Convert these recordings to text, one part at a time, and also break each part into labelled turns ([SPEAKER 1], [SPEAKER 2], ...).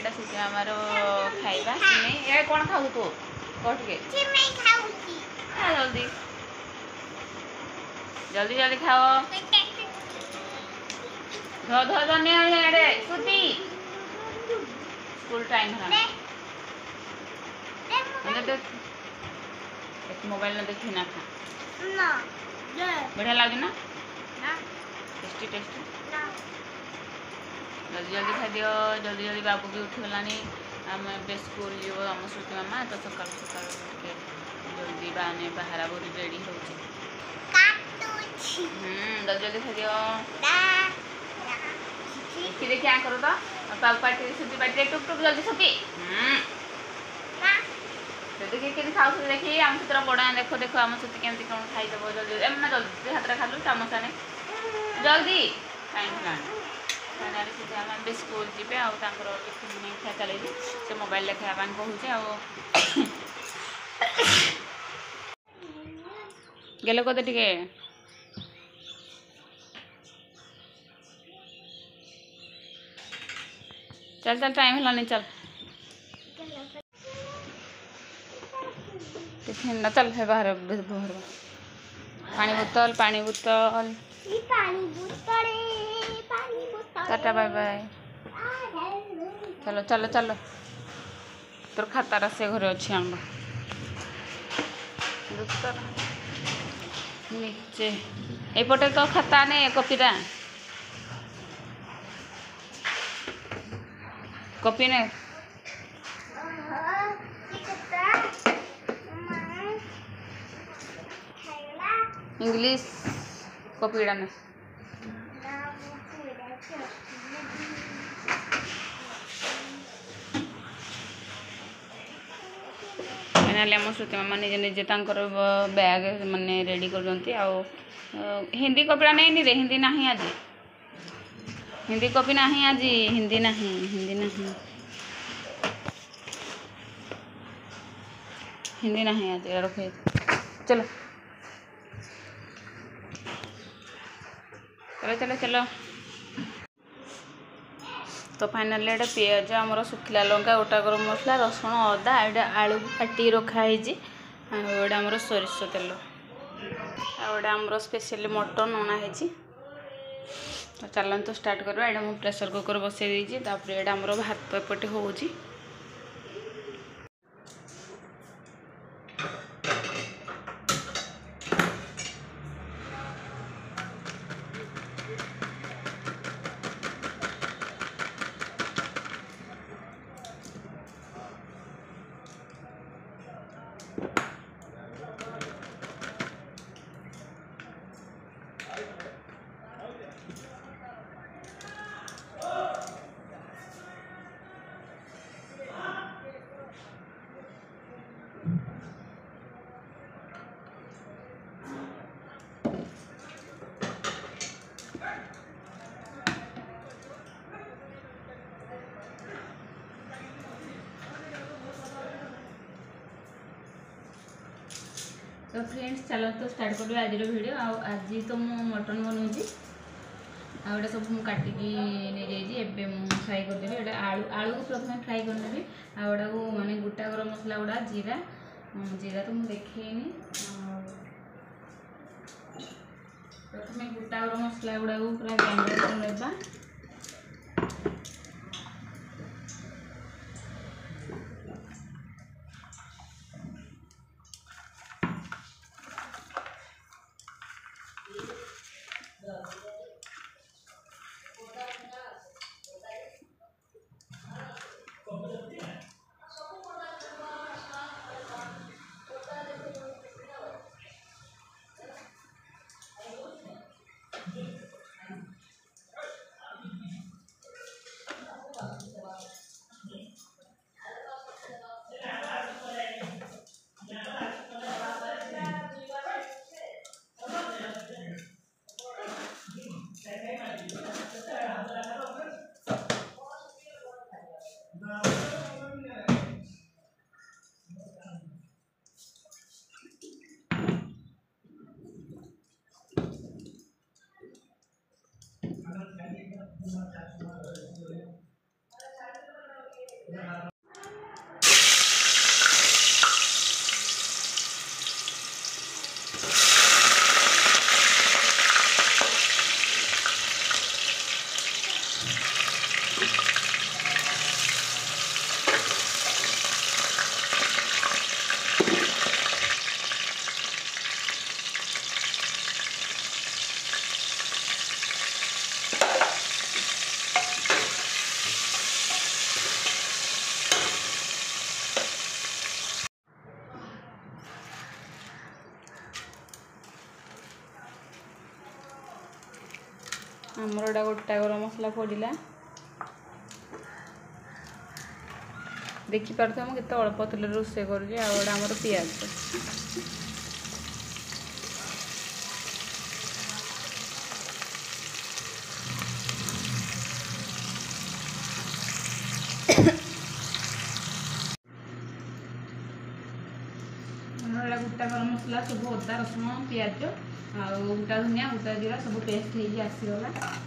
[SPEAKER 1] एटा सीटी मामार खाइबा सिमेई ए कोन खाऊ तू कोठके सिमेई खाऊची खा जल्दी जल्दी जल्दी खाओ धो धो धन्य एडे सुती स्कूल टाइम है एक मोबाइल में देखी ना खा ना बढ़िया लगे ना टेस्टी टेस्टी जल्दी जल्दी खा दियो जल्दी जल्दी बाबू भी उठगलानी आम ए स्कूल जीव आम श्रुति मामा तो सका सका जल्दी बाने बाहर बोली रेडी हो जल्दी जल्दी खा दियो देखिए क्या करो तो बाबू पार्टी सुती पार्टी टुक टुक जल्दी सुती देखिए कि खाऊ देखिए आम सतरा बड़ा देखो देखो आम सुती केमती कौन खाईदेव जल्दी एम जल्दी हाथ खालु चामच आने जल्दी टाइम फाइनाली सीधे आम स्कूल जीवे टिफिन नहीं खा चल से मोबाइल खावा कहूचे गेल कदे टे चल चल टाइम है चल टिफिन चल है बाहर बाहर पानी बोतल टाटा बाय बाय चलो चलो चलो तोर खाता से घरे अच्छी आंब नीचे एपटे तो खाता ने कॉपीटा कॉपी ने इंग्लिश कॉपीड़ा ने फाइनाली आम श्रुति मामा निजे निजे बैग माने रेडी कर हिंदी कॉपीड़ा नहीं रे हिंदी नहीं आज हिंदी कॉपी नहीं आज हिंदी नहीं हिंदी नहीं आज रखे चलो चलो चलो चलो तो फाइनाली एटा पियाज आमर सुखिला लंका गोटा गरम मसला रसुण अदा एटा आलू काटी रखाई आमर सोरिष तेल आटा आमर स्पेशली मटन अणाई तो चलते स्टार्ट करवा एटा मु प्रेशर कुकर बसई देपर एटा आमर भात एपटे हो तो फ्रेंड्स चलो तो स्टार्ट कर आज वीडियो आज तो मु मटन बनाऊँगी आटा सब मुझे काटिकी नहीं जाइए फ्राए करदेवी एटा आलू आलू को प्रथम फ्राए करदेवी आटा को माने गोटा गरम मसला गुड़ा जीरा जीरा तो मुझे देखनी प्रथम गोटा गरम मसला गुड़ा को पूरा ग्राइंडर करवा आमर एटा गोटा गरम मसला पड़ा देखिपे मुझे अल्प तेल रोषे कर पियाज गोटा गरम मसला सब अदा रसुण पिज आ गोटा धनिया गोटा जीरा सब पेस्ट हो आसीगला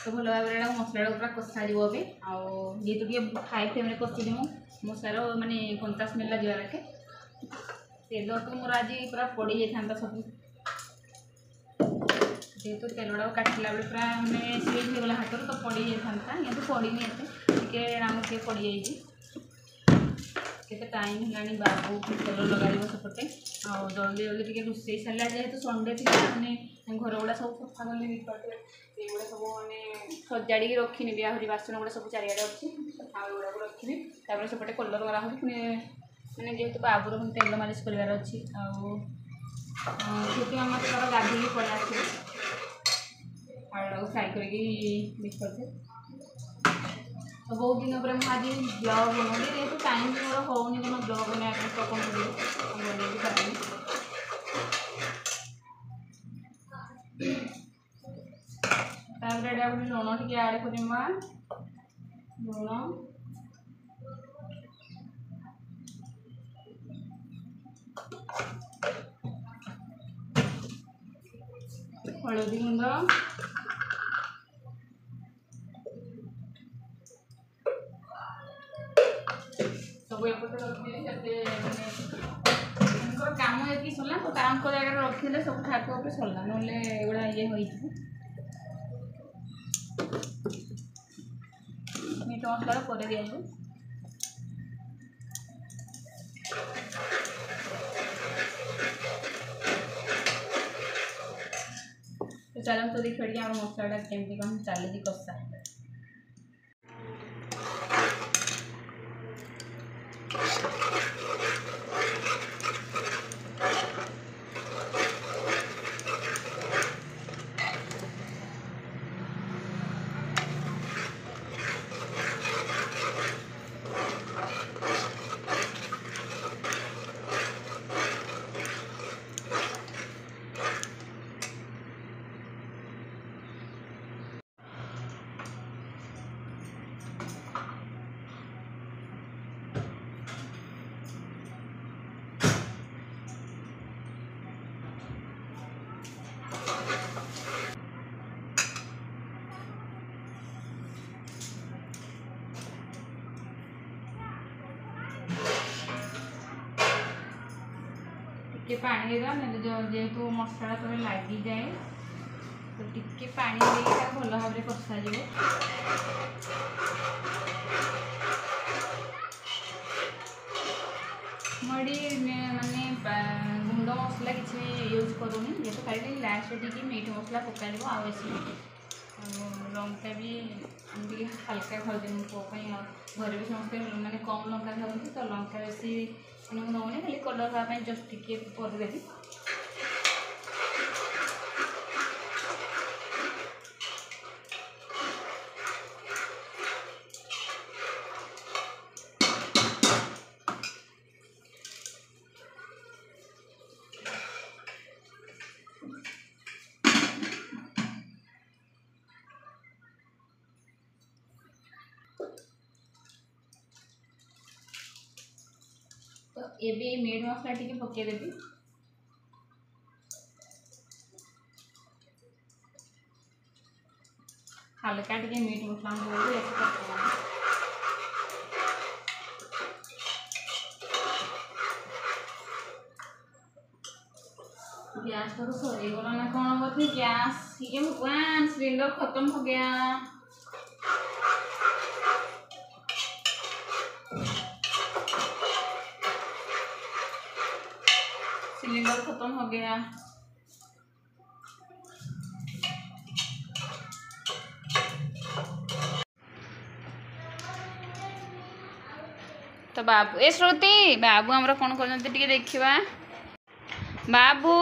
[SPEAKER 1] तो भल भाव मसला पूरा कषा जी आते हाई फ्लेम कषी मसलार मानने कंचा स्मेल लगे रखे तेल तो मोर आज पूरा पड़ जाता सब जेहेतु तेल गुड़ा काटला बेले पूरा मैंने स्लीप होगला हाथ तो पड़ जाता या तो पड़नी एते टे पड़ जाते टाइम है बाबू तेल लगे सेपटे आ जल्दी जल्दी टे रोसे सारा जेहेतु संडे थी मैंने घर गुड़ा सब सफा कले गुड़ा सब मैंने सजाड़ी रखी आहरी बासन गुड़ा सब चारिड़े अच्छी थाल गुड़ा रखी सेपटे कलर करा पुणी मैंने जेहेतु बाबूर तेल मालिश करार अच्छी आती आम थोड़ा गाधे पड़ा आलू फ्राए करते तो बहुत दिन पर मुझे ब्लॉग बनाऊँगी जेहतु टाइम भी मोर होनी तुम ब्लॉग बनाया तो कौन बन लुण टे आड करवा लुण हलदी गुंड सब एपटे रखिए कम ये सरला तो जगह रखी सब ठाकुर सरला ना एगुड़ा ये मीट मसला पर दिया तो चलते तो देखिए आम मसलाटा केमती कौन चली कषा टिके पानी देगा जेहेतु मसला तो लगी जाए तो टिके पानी देके भल भाव में कषा मुझे माने गुंड मसला किसी यूज करूनी जेहेतु खाली लास्ट टी मीट मसला पकाइल आसी लंका भी टे हल्का खाऊँ मो पुआई घर भी समस्त मैंने कम लंका खाते तो लंका बेसी मैंने दौनी खाली कलर हाँपाई जस्ट टिके करदेवी। तो ये मीट मसला टी पकईदेवी हल्का टी मीट मसला गैस तो सर गला ना कौन बोलते गैस ये भगवान सिलेंडर खत्म हो गया। सिलेंडर खत्म हो गया। तो बाबू ए श्रुति बाबू हमरा कौन कर देखा बाबू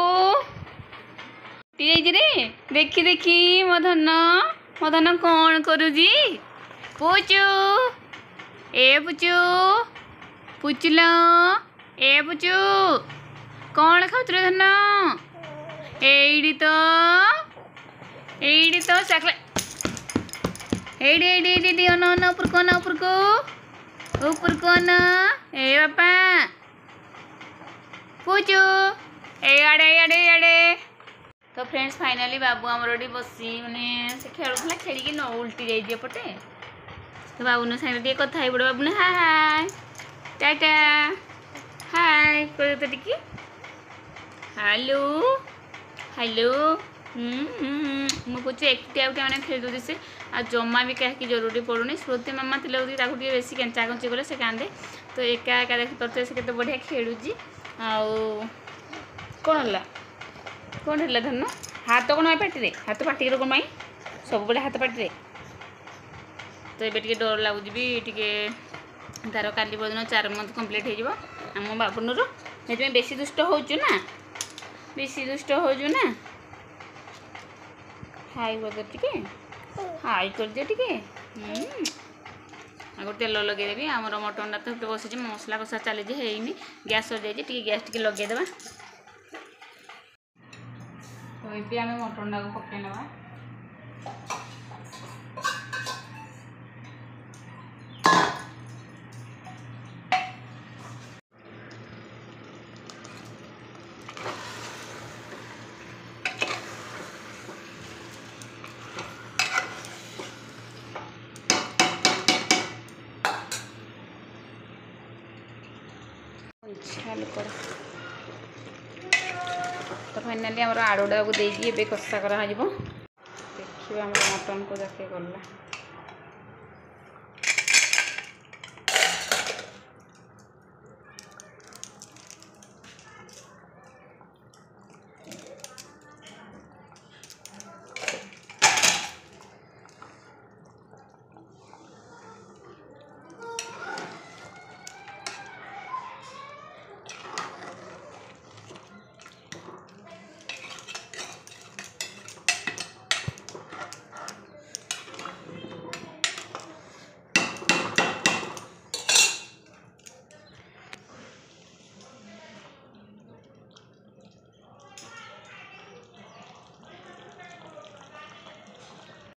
[SPEAKER 1] रे देखी देखी मधन कौन करुजी पूचू ए पूचू पूचल ए पूचू कौन खाऊ धन एडी तो चकले एडी अन ऊपर को न ए बापा पूचू एड़े तो फ्रेंड्स फाइनाली बाबू आमर बसी माने से खेलुला खेलिकी न उल्टी जाइए पटे तो बाबू साइड कथा पड़ो बाबू ने हाय टाटा हाय कर तो टिके हेलो हेलो मुझे कुछ एकटिया गोटे मैंने खेल दूसरी से आ जमा भी कहीं जरूरी पड़ूनी श्रुति मामा थे बेसी केंचा कची कले से कांदे तो एका एका देखी पारे से केते बढ़िया खेलुची आउ कौन है धन हाथ कौन पार्टी हाथ पार्टी कौन सब बड़े हाथ पार्टी तो ये डर लगुच भी तार काली दिन 4 मंथ कंप्लीट हो आम बाबुनर से बेसी दुष्ट होचु ना बेसी दुष्ट होचु ना हाई कर टे हाई कर दिए टे आगे तेल लगेदेवी आमर मटन तो बस मसला कषा चली है गैस सर जाइए गैस टी लगेदेवा तो ये आम मटन टाक पकई ना तो फाइनाली आम आड़ुटा को देखिए कषा करा देखिए मटन को जाके गला